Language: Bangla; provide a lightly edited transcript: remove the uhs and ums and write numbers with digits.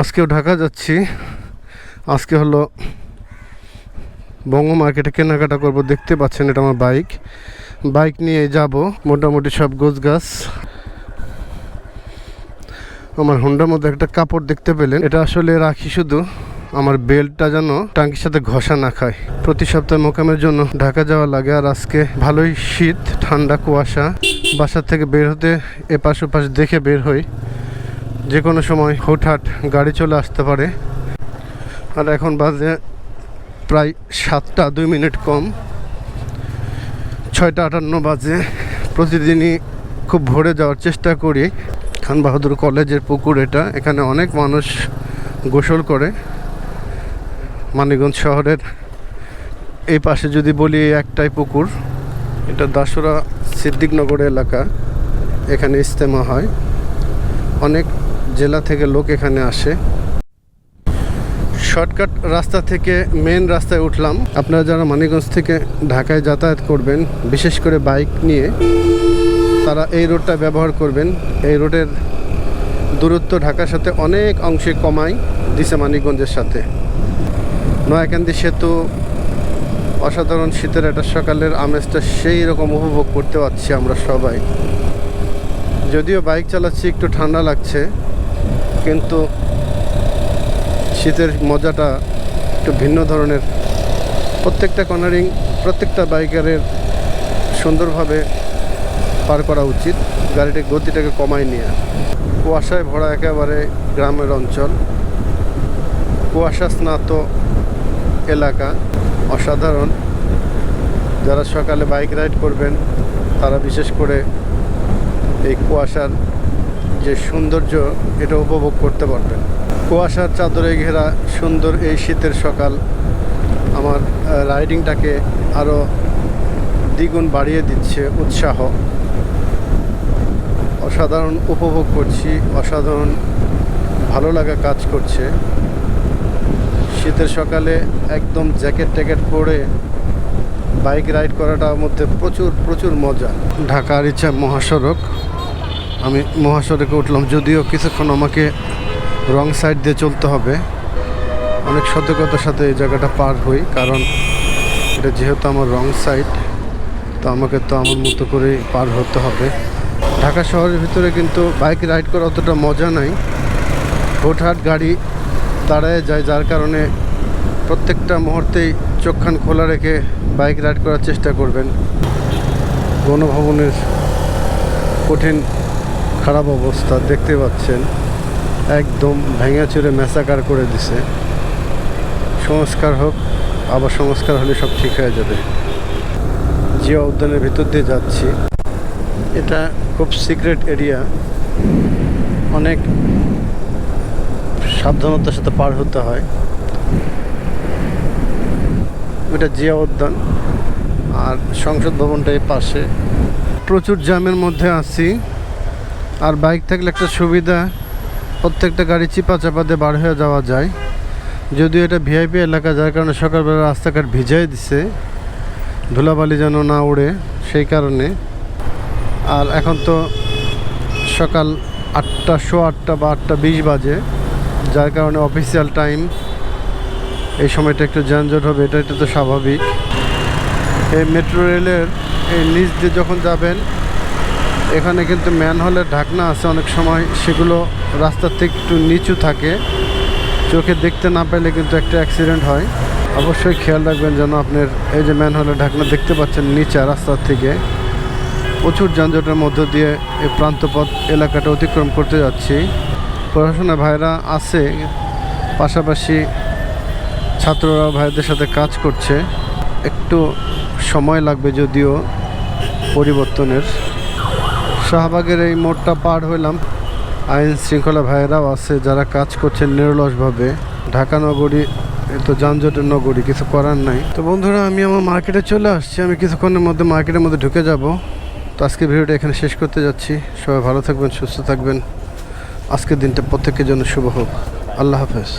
আজকেও ঢাকা যাচ্ছি। আজকে হলো বঙ্গ মার্কেটে কেনাকাটা করব। দেখতে পাচ্ছেন এটা আমার বাইক নিয়ে যাব। মোটামুটি সব গোছগাছ। আমার হোন্ডার মধ্যে একটা কাপড় দেখতে পেলেন, এটা আসলে রাখি শুধু আমার বেল্টটা যেন টাঙ্কির সাথে ঘষা না খায়। প্রতি সপ্তাহে মোকামের জন্য ঢাকা যাওয়া লাগে। আর আজকে ভালোই শীত, ঠান্ডা, কুয়াশা। বাসা থেকে বের হতে এপাশ ওপাশ দেখে বের হই, যে কোনো সময় হুটহাট গাড়ি চলে আসতে পারে। আর এখন বাজে প্রায় 7টা 2 মিনিট কম, 6টা 58 বাজে। প্রতিদিনই খুব ভোরে যাওয়ার চেষ্টা করি। খান বাহাদুর কলেজের পুকুর এটা, এখানে অনেক মানুষ গোসল করে। মানিকগঞ্জ শহরের এই পাশে যদি বলি একটাই পুকুর, এটা দাসুরা সিদ্দিকনগর এলাকা। এখানে ইজতেমা হয়, অনেক জেলা থেকে লোক এখানে আসে। শর্টকাট রাস্তা থেকে মেন রাস্তায় উঠলাম। আপনারা যারা মানিকগঞ্জ থেকে ঢাকায় যাতায়াত করবেন, বিশেষ করে বাইক নিয়ে, তারা এই রোডটা ব্যবহার করবেন। এই রোডের দূরত্ব ঢাকার সাথে অনেক অংশে কমাই দিছে মানিকগঞ্জের সাথে। নয়াকান্দি সেতু অসাধারণ। শীতের একটা সকালের আমেজটা সেই রকম উপভোগ করতে পারছি আমরা সবাই। যদিও বাইক চালাচ্ছি, একটু ঠান্ডা লাগছে, কিন্তু শীতের মজাটা একটু ভিন্ন ধরনের। প্রত্যেকটা কর্নারিং প্রত্যেকটা বাইকারের সুন্দরভাবে পার করা উচিত, গাড়িটির গতিটাকে কমায় নিয়ে। কুয়াশায় ভরা একেবারে গ্রামের অঞ্চল, কুয়াশা স্নাত এলাকা, অসাধারণ। যারা সকালে বাইক রাইড করবেন তারা বিশেষ করে এই কুয়াশার যে সৌন্দর্য, এটা উপভোগ করতে পারবেন। কুয়াশার চাদরে ঘেরা সুন্দর এই শীতের সকাল আমার রাইডিংটাকে আরও দ্বিগুণ বাড়িয়ে দিচ্ছে উৎসাহ। অসাধারণ উপভোগ করছি, অসাধারণ ভালো লাগা কাজ করছে। শীতের সকালে একদম জ্যাকেট ট্যাকেট পরে বাইক রাইড করাটার মধ্যে প্রচুর মজা। ঢাকার ইচ্ছা মহাসড়ক, আমি মহাসড়কে উঠলাম। যদিও কিছুক্ষণ আমাকে রং সাইড দিয়ে চলতে হবে, অনেক সতর্কতার সাথে এই জায়গাটা পার হই, কারণ এটা যেহেতু আমার রং সাইড, তো আমাকে তো আমার মতো করেই পার হতে হবে। ঢাকা শহরের ভিতরে কিন্তু বাইক রাইড করা অতটা মজা নাই। হুটহাট গাড়ি দাঁড়ায় যায়, যার কারণে প্রত্যেকটা মুহূর্তেই চোখখান খোলা রেখে বাইক রাইড করার চেষ্টা করবেন। গণভবনের কঠিন খারাপ অবস্থা দেখতে পাচ্ছেন, একদম ভেঙে চুরে ম্যাসাকার করে দিছে। সংস্কার হোক, আবার সংস্কার হলে সব ঠিক হয়ে যাবে। জিয়া উদ্যানের ভিতর দিয়ে যাচ্ছি। এটা খুব সিক্রেট এরিয়া, অনেক সাবধানতার সাথে পার হতে হয়। এটা জিয়া উদ্যান, আর সংসদ ভবনটা এই পাশে। প্রচুর জ্যামের মধ্যে আছি। আর বাইক থাকলে একটা সুবিধা, প্রত্যেকটা গাড়ি চিপা চাপা দিয়ে বার হয়ে যাওয়া যায়। যদিও এটা ভিআইপি এলাকা, যার কারণে সকালবেলা রাস্তাঘাট ভিজাই দিছে, ধুলাবালি যেন না উড়ে, সেই কারণে। আর এখন তো সকাল 8টা, সোয়া 8টা বা 8টা 20 বাজে, যার কারণে অফিসিয়াল টাইম, এই সময়টা একটু যানজট হবে, এটা তো স্বাভাবিক। এই মেট্রো রেলের এই নিচ দিয়ে যখন যাবেন, এখানে কিন্তু ম্যানহোলের ঢাকনা আছে অনেক সময়, সেগুলো রাস্তার থেকে একটু নিচু থাকে, চোখে দেখতে না পেলে কিন্তু একটা অ্যাক্সিডেন্ট হয়। অবশ্যই খেয়াল রাখবেন যেন আপনার এই যে ম্যানহোলের ঢাকনা দেখতে পাচ্ছেন নিচে রাস্তার থেকে। প্রচুর যানজটের মধ্য দিয়ে এই প্রান্তপথ এলাকাটা অতিক্রম করতে যাচ্ছি। পড়াশোনা ভাইরা আছে, পাশাপাশি ছাত্ররা ভাইদের সাথে কাজ করছে। একটু সময় লাগবে যদিও পরিবর্তনের। শাহবাগের এই মোড়টা পার হইলাম। আইন শৃঙ্খলা ভাইয়েরাও আছে যারা কাজ করছেন নিরলসভাবে। ঢাকা নগরী তো যানজটের নগরী, কিছু করার নাই। তো বন্ধুরা, আমি আমার মার্কেটে চলে আসছি। আমি কিছুক্ষণের মধ্যে মার্কেটের মধ্যে ঢুকে যাব। তো আজকে ভিডিওটা এখানে শেষ করতে যাচ্ছি। সবাই ভালো থাকবেন, সুস্থ থাকবেন। আজকের দিনটা প্রত্যেকের জন্য শুভ হোক। আল্লাহ হাফেজ।